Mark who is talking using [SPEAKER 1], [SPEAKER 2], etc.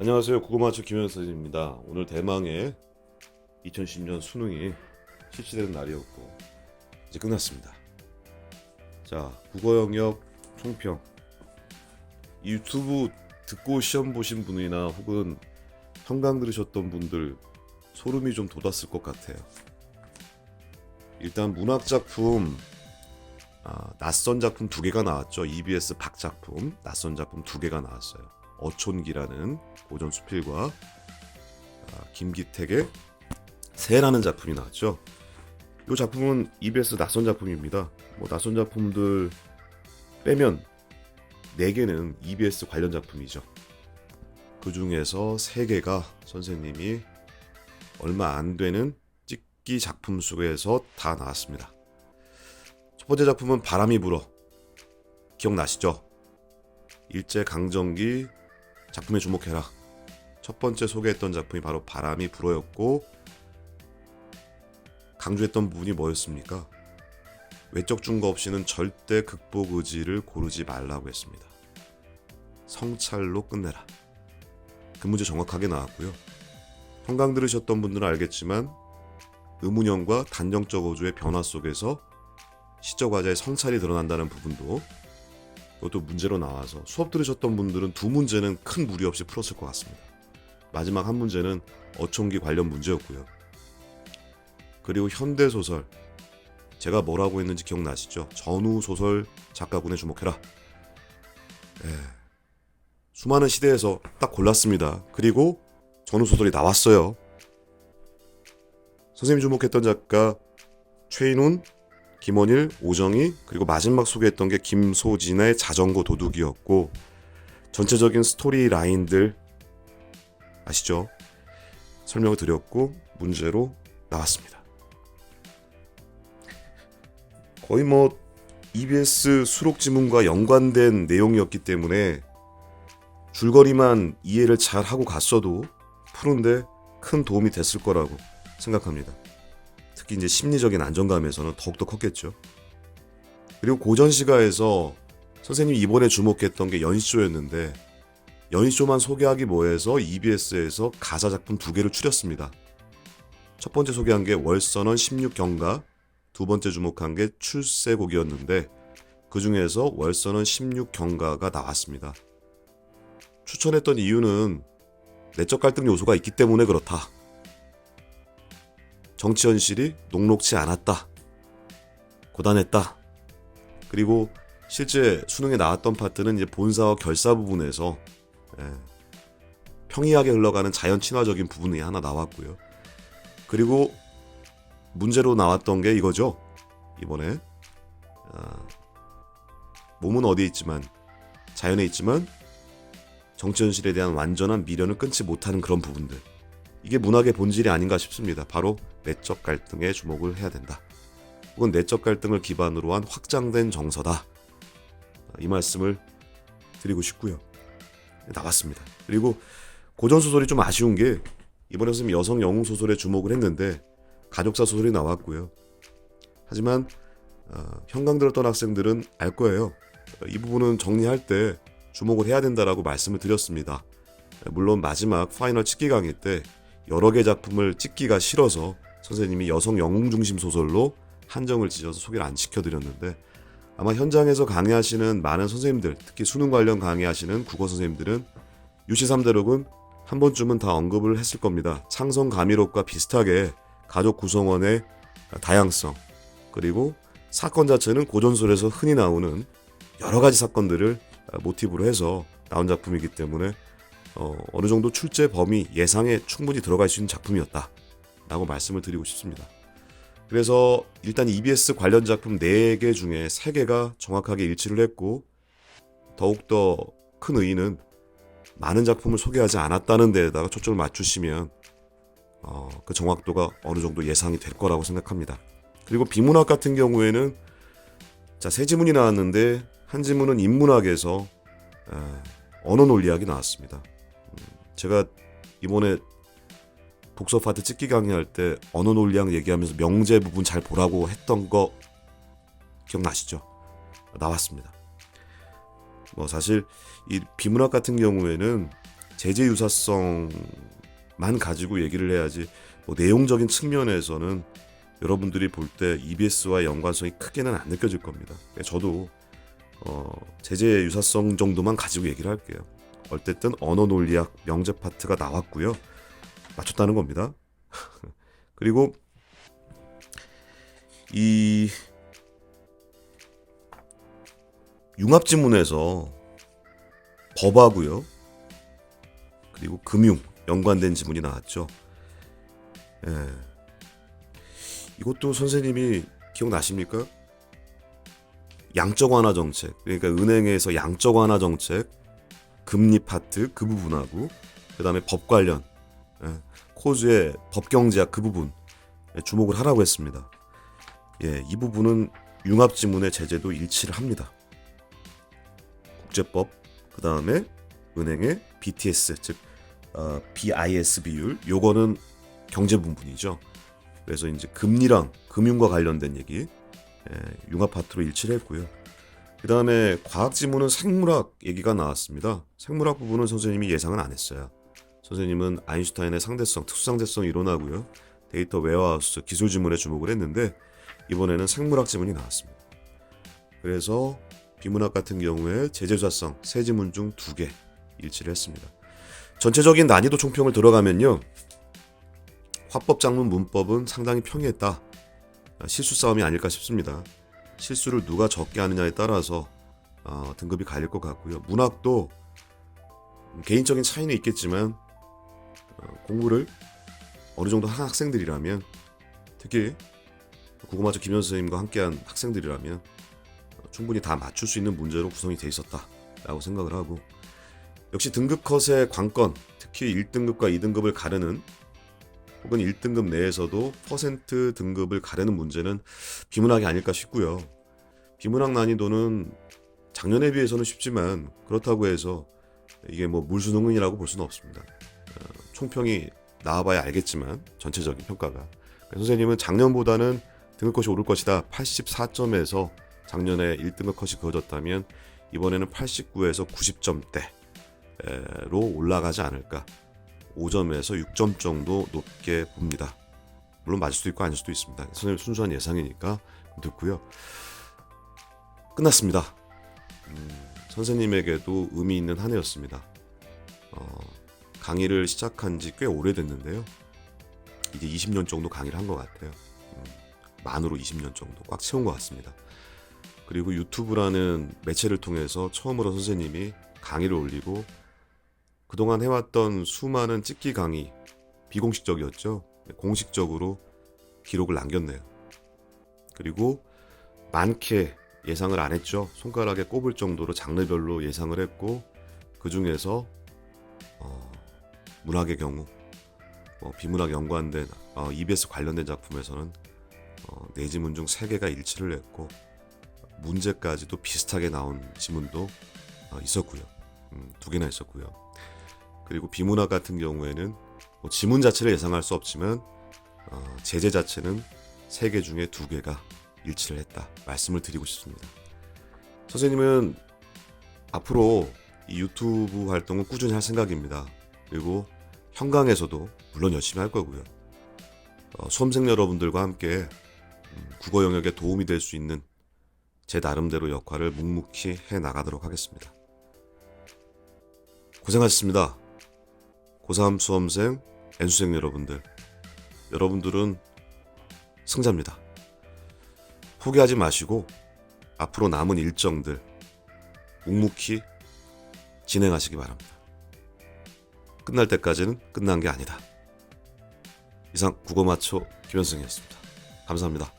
[SPEAKER 1] 안녕하세요. 국어마초 김현선입니다. 오늘 대망의 2010년 수능이 실시되는 날이었고 이제 끝났습니다. 자, 국어 영역 총평. 이 유튜브 듣고 시험 보신 분이나 혹은 평강 들으셨던 분들 소름이 좀 돋았을 것 같아요. 일단 문학 작품 낯선 작품 2개가 나왔죠. EBS 박작품 낯선 작품 2개가 나왔어요. 어촌기라는 고전 수필과 김기택의 새라는 작품이 나왔죠. 이 작품은 EBS 낯선 작품입니다. 낯선 작품들 빼면 4개는 EBS 관련 작품이죠. 그 중에서 3개가 선생님이 얼마 안 되는 찍기 작품 속에서 다 나왔습니다. 첫 번째 작품은 바람이 불어. 기억나시죠? 일제강점기 작품에 주목해라. 첫 번째 소개했던 작품이 바로 바람이 불어였고, 강조했던 부분이 뭐였습니까? 외적 증거 없이는 절대 극복 의지를 고르지 말라고 했습니다. 성찰로 끝내라. 그 문제 정확하게 나왔고요. 평강 들으셨던 분들은 알겠지만 의문형과 단정적 어조의 변화 속에서 시적 화자의 성찰이 드러난다는 부분도 그것도 문제로 나와서 수업 들으셨던 분들은 2문제는 큰 무리 없이 풀었을 것 같습니다. 마지막 한 문제는 어촌기 관련 문제였고요. 그리고 현대소설, 제가 뭐라고 했는지 기억나시죠? 전후소설 작가군에 주목해라. 수많은 시대에서 딱 골랐습니다. 그리고 전후소설이 나왔어요. 선생님이 주목했던 작가 최인훈, 김원일, 오정희, 그리고 마지막 소개했던 게 김소진의 자전거 도둑이었고, 전체적인 스토리 라인들 아시죠? 설명을 드렸고 문제로 나왔습니다. 거의 EBS 수록지문과 연관된 내용이었기 때문에 줄거리만 이해를 잘 하고 갔어도 푸는데 큰 도움이 됐을 거라고 생각합니다. 특히 이제 심리적인 안정감에서는 더욱더 컸겠죠. 그리고 고전시가에서 선생님이 이번에 주목했던 게 연시조였는데, 연시조만 소개하기 뭐해서 EBS에서 가사 작품 2개를 추렸습니다. 첫 번째 소개한 게 월선원 16경가, 두 번째 주목한 게 출세곡이었는데 그 중에서 월선원 16경가가 나왔습니다. 추천했던 이유는 내적 갈등 요소가 있기 때문에 그렇다. 정치 현실이 녹록치 않았다. 고단했다. 그리고 실제 수능에 나왔던 파트는 이제 본사와 결사 부분에서 평이하게 흘러가는 자연 친화적인 부분이 하나 나왔고요. 그리고 문제로 나왔던 게 이거죠. 이번에 몸은 어디에 있지만, 자연에 있지만 정치 현실에 대한 완전한 미련을 끊지 못하는 그런 부분들. 이게 문학의 본질이 아닌가 싶습니다. 바로 내적 갈등에 주목을 해야 된다. 혹은 내적 갈등을 기반으로 한 확장된 정서다. 이 말씀을 드리고 싶고요. 나왔습니다. 그리고 고전소설이 좀 아쉬운 게 이번에 선생님이 여성 영웅 소설에 주목을 했는데 가족사 소설이 나왔고요. 하지만 현강 들었던 학생들은 알 거예요. 이 부분은 정리할 때 주목을 해야 된다라고 말씀을 드렸습니다. 물론 마지막 파이널 찍기 강의 때 여러 개 작품을 찍기가 싫어서 선생님이 여성 영웅 중심 소설로 한정을 지어서 소개를 안 시켜드렸는데, 아마 현장에서 강의하시는 많은 선생님들, 특히 수능 관련 강의하시는 국어 선생님들은 유시 3대록은 한 번쯤은 다 언급을 했을 겁니다. 창성 가미록과 비슷하게 가족 구성원의 다양성, 그리고 사건 자체는 고전소설에서 흔히 나오는 여러 가지 사건들을 모티브로 해서 나온 작품이기 때문에 어느 정도 출제 범위 예상에 충분히 들어갈 수 있는 작품이었다 라고 말씀을 드리고 싶습니다. 그래서 일단 EBS 관련 작품 4개 중에 3개가 정확하게 일치를 했고, 더욱더 큰 의의는 많은 작품을 소개하지 않았다는 데에다가 초점을 맞추시면 그 정확도가 어느 정도 예상이 될 거라고 생각합니다. 그리고 비문학 같은 경우에는 세 지문이 나왔는데 한 지문은 인문학에서 언어 논리학이 나왔습니다. 제가 이번에 독서 파트 찍기 강의할 때 언어 논리학 얘기하면서 명제 부분 잘 보라고 했던 거 기억나시죠? 나왔습니다. 사실 이 비문학 같은 경우에는 제재 유사성만 가지고 얘기를 해야지 뭐 내용적인 측면에서는 여러분들이 볼 때 EBS와 연관성이 크게는 안 느껴질 겁니다. 저도 제재 유사성 정도만 가지고 얘기를 할게요. 어쨌든 언어 논리학 명제 파트가 나왔고요. 맞췄다는 겁니다. 그리고 이 융합지문에서 법하고요. 그리고 금융 연관된 지문이 나왔죠. 예. 이것도 선생님이 기억나십니까? 양적 완화 정책, 그러니까 은행에서 양적 완화 정책, 금리 파트 그 부분하고 그 다음에 법 관련, 코즈의 법경제학 그 부분 주목을 하라고 했습니다. 예, 이 부분은 융합지문의 제재도 일치를 합니다. 국제법, 그 다음에 은행의 BTS, 즉 BIS 비율, 요거는 경제 부분이죠. 그래서 이제 금리랑 금융과 관련된 얘기 융합 파트로 일치를 했고요. 그 다음에 과학 지문은 생물학 얘기가 나왔습니다. 생물학 부분은 선생님이 예상은 안 했어요. 선생님은 아인슈타인의 상대성, 특수상대성 이론하고요. 데이터 웨어하우스 기술 지문에 주목을 했는데 이번에는 생물학 지문이 나왔습니다. 그래서 비문학 같은 경우에 제재유사성 세 지문 중 2개 일치를 했습니다. 전체적인 난이도 총평을 들어가면요. 화법, 작문, 문법은 상당히 평이했다. 실수 싸움이 아닐까 싶습니다. 실수를 누가 적게 하느냐에 따라서 등급이 갈릴 것 같고요. 문학도 개인적인 차이는 있겠지만 공부를 어느 정도 한 학생들이라면, 특히 국어마저 김현 선생님과 함께한 학생들이라면 충분히 다 맞출 수 있는 문제로 구성이 돼 있었다라고 생각을 하고, 역시 등급 컷의 관건, 특히 1등급과 2등급을 가르는 혹은 1등급 내에서도 퍼센트 등급을 가르는 문제는 비문학이 아닐까 싶고요. 비문학 난이도는 작년에 비해서는 쉽지만 그렇다고 해서 이게 뭐 물수능이라고 볼 수는 없습니다. 총평이 나와봐야 알겠지만 전체적인 평가가, 선생님은 작년보다는 등급 컷이 오를 것이다. 84점에서 작년에 1등급 컷이 그어졌다면 이번에는 89에서 90점대로 올라가지 않을까. 5점에서 6점 정도 높게 봅니다. 물론 맞을 수도 있고 아닐 수도 있습니다. 선생님 순수한 예상이니까 듣고요. 끝났습니다. 선생님에게도 의미 있는 한 해였습니다. 강의를 시작한 지 꽤 오래됐는데요. 이제 20년 정도 강의를 한 것 같아요. 만으로 20년 정도 꽉 채운 것 같습니다. 그리고 유튜브라는 매체를 통해서 처음으로 선생님이 강의를 올리고, 그동안 해왔던 수많은 찍기 강의, 비공식적이었죠. 공식적으로 기록을 남겼네요. 그리고 많게 예상을 안 했죠. 손가락에 꼽을 정도로 장르별로 예상을 했고, 그 중에서 문학의 경우 비문학 연관된 EBS 관련된 작품에서는 4지문 중 3개가 일치를 했고, 문제까지도 비슷하게 나온 지문도 있었고요. 2개나 있었고요. 그리고 비문학 같은 경우에는 지문 자체를 예상할 수 없지만 제재 자체는 3개 중에 2개가 일치를 했다 말씀을 드리고 싶습니다. 선생님은 앞으로 이 유튜브 활동은 꾸준히 할 생각입니다. 그리고 현강에서도 물론 열심히 할 거고요. 수험생 여러분들과 함께 국어 영역에 도움이 될 수 있는 제 나름대로 역할을 묵묵히 해나가도록 하겠습니다. 고생하셨습니다. 고3 수험생, N수생 여러분들은 승자입니다. 포기하지 마시고 앞으로 남은 일정들 묵묵히 진행하시기 바랍니다. 끝날 때까지는 끝난 게 아니다. 이상 국어마초 김현승이었습니다. 감사합니다.